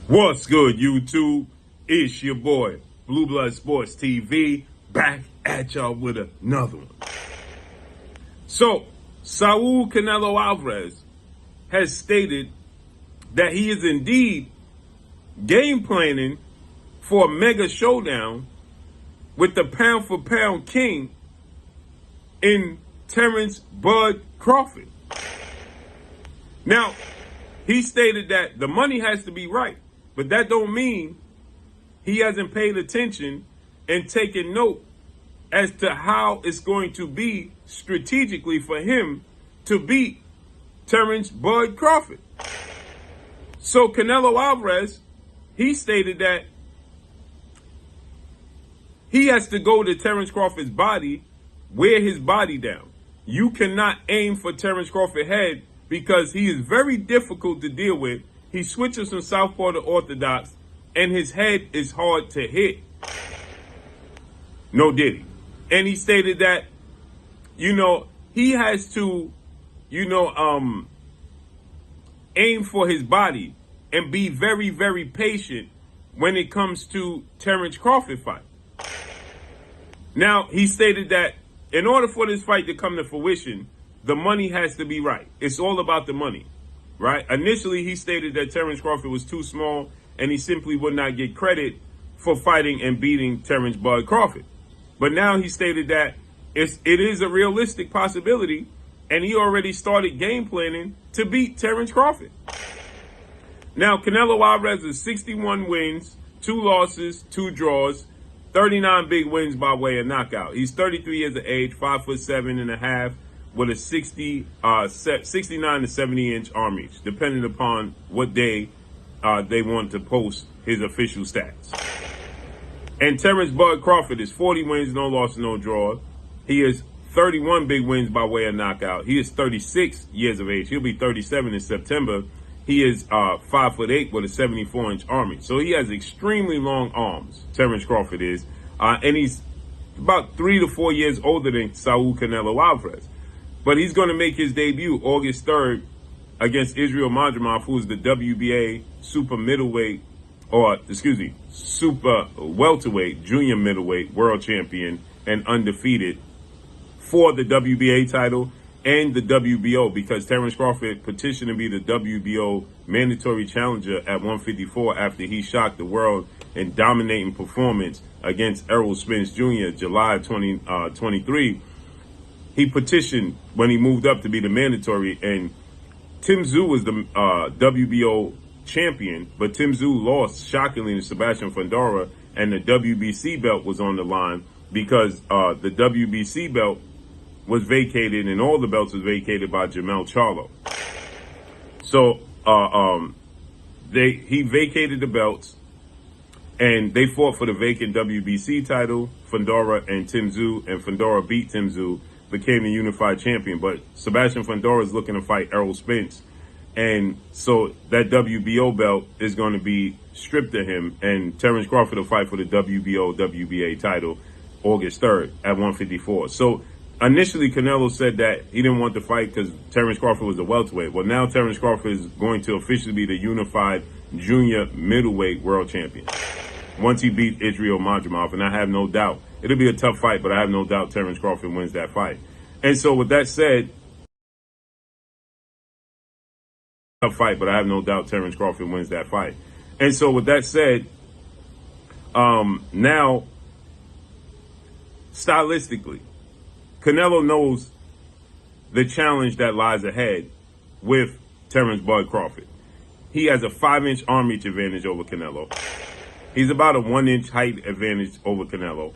What's good, YouTube? It's your boy, Blue Blood Sports TV, back at y'all with another one. So, Saul Canelo Alvarez has stated that he is indeed game planning for a mega showdown with the pound-for-pound king in Terence Bud Crawford. Now, he stated that the money has to be right. But that don't mean he hasn't paid attention and taken note as to how it's going to be strategically for him to beat Terence Bud Crawford. So Canelo Alvarez, he stated that he has to go to Terence Crawford's body, wear his body down. You cannot aim for Terence Crawford's head because he is very difficult to deal with. He switches from southpaw to orthodox, and his head is hard to hit. No diddy. And he stated that, he has to, aim for his body and be very, very patient when it comes to Terence Crawford fight. Now, he stated that in order for this fight to come to fruition, the money has to be right. It's all about the money. Right? Initially, he stated that Terence Crawford was too small and he simply would not get credit for fighting and beating Terence Bud Crawford. But now he stated that it is a realistic possibility, and he already started game planning to beat Terence Crawford. Now, Canelo Alvarez is 61 wins, 2 losses, 2 draws, 39 big wins by way of knockout. He's 33 years of age, 5'7.5", with a 69 to 70-inch arm reach, depending upon what day they want to post his official stats. And Terence Bud Crawford is 40 wins, no loss, no draw. He is 31 big wins by way of knockout. He is 36 years of age. He'll be 37 in September. He is 5'8" with a 74-inch arm reach. So he has extremely long arms, Terence Crawford is. And he's about 3 to 4 years older than Saul Canelo Alvarez. But he's going to make his debut August 3rd against Israel Madrimov, who is the WBA super welterweight, junior middleweight world champion and undefeated for the WBA title and the WBO, because Terence Crawford petitioned to be the WBO mandatory challenger at 154 after he shocked the world in dominating performance against Errol Spence Jr. July 2023. He petitioned when he moved up to be the mandatory, and Tim Tszyu was the WBO champion, but Tim Tszyu lost shockingly to Sebastian Fundora, and the WBC belt was on the line because the WBC belt was vacated and all the belts was vacated by Jermell Charlo. So he vacated the belts, and they fought for the vacant WBC title, Fundora and Tim Tszyu, and Fundora beat Tim Tszyu, became the unified champion. But Sebastian Fundora is looking to fight Errol Spence, and so that WBO belt is going to be stripped of him, and Terence Crawford will fight for the WBO WBA title August 3rd at 154. So initially Canelo said that he didn't want to fight because Terence Crawford was a welterweight. Well, now Terence Crawford is going to officially be the unified junior middleweight world champion once he beat Israel Madrimov, and I have no doubt it'll be a tough fight, but I have no doubt Terence Crawford wins that fight. And so with that said, now, stylistically, Canelo knows the challenge that lies ahead with Terence Bud Crawford. He has a 5-inch arm reach advantage over Canelo. He's about a 1-inch height advantage over Canelo.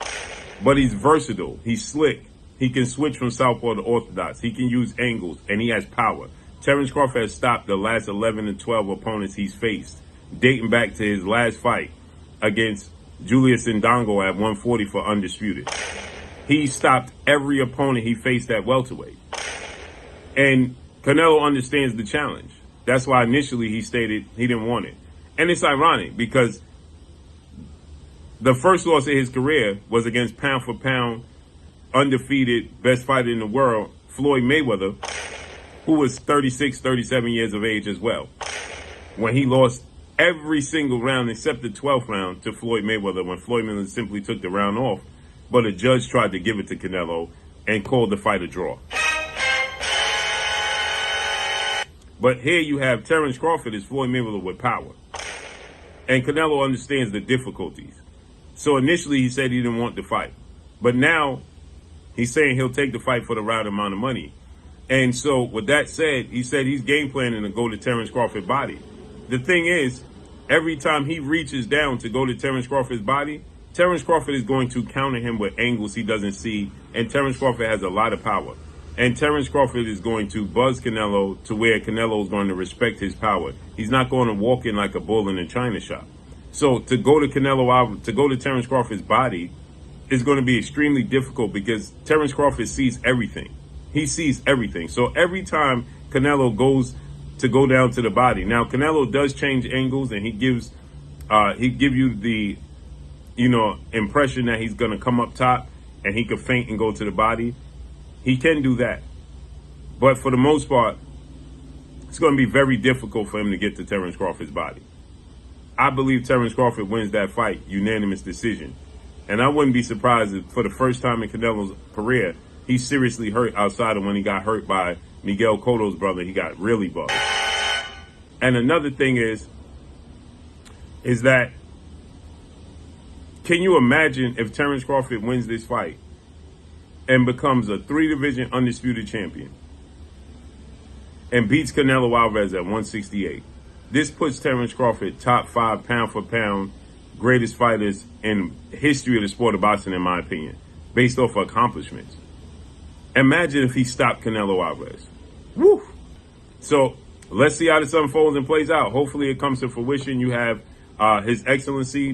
But he's versatile. He's slick. He can switch from southpaw to orthodox. He can use angles, and he has power. Terence Crawford has stopped the last 11 to 12 opponents he's faced, dating back to his last fight against Julius Indongo at 140 for undisputed. He stopped every opponent he faced at welterweight. And Canelo understands the challenge. That's why initially he stated he didn't want it. And it's ironic because the first loss of his career was against pound-for-pound, undefeated, best fighter in the world, Floyd Mayweather, who was 36, 37 years of age as well, when he lost every single round except the 12th round to Floyd Mayweather when Floyd Mayweather simply took the round off. But a judge tried to give it to Canelo and called the fight a draw. But here you have Terence Crawford as Floyd Mayweather with power. And Canelo understands the difficulties. So initially he said he didn't want the fight. But now he's saying he'll take the fight for the right amount of money. And so with that said, he said he's game planning to go to Terence Crawford's body. The thing is, every time he reaches down to go to Terence Crawford's body, Terence Crawford is going to counter him with angles he doesn't see. And Terence Crawford has a lot of power. And Terence Crawford is going to buzz Canelo to where Canelo is going to respect his power. He's not going to walk in like a bull in a china shop. So to go to Terence Crawford's body is going to be extremely difficult because Terence Crawford sees everything. He sees everything. So every time Canelo goes to go down to the body, now Canelo does change angles and he give you the, impression that he's going to come up top and he could feint and go to the body. He can do that. But for the most part, it's going to be very difficult for him to get to Terence Crawford's body. I believe Terence Crawford wins that fight, unanimous decision. And I wouldn't be surprised if for the first time in Canelo's career, he's seriously hurt outside of when he got hurt by Miguel Cotto's brother. He got really bugged. And another thing is that, can you imagine if Terence Crawford wins this fight and becomes a 3-division undisputed champion and beats Canelo Alvarez at 168? This puts Terence Crawford top 5 pound for pound greatest fighters in history of the sport of boxing, in my opinion, based off of accomplishments. Imagine if he stopped Canelo Alvarez. Woo! So let's see how this unfolds and plays out. Hopefully it comes to fruition. You have His Excellency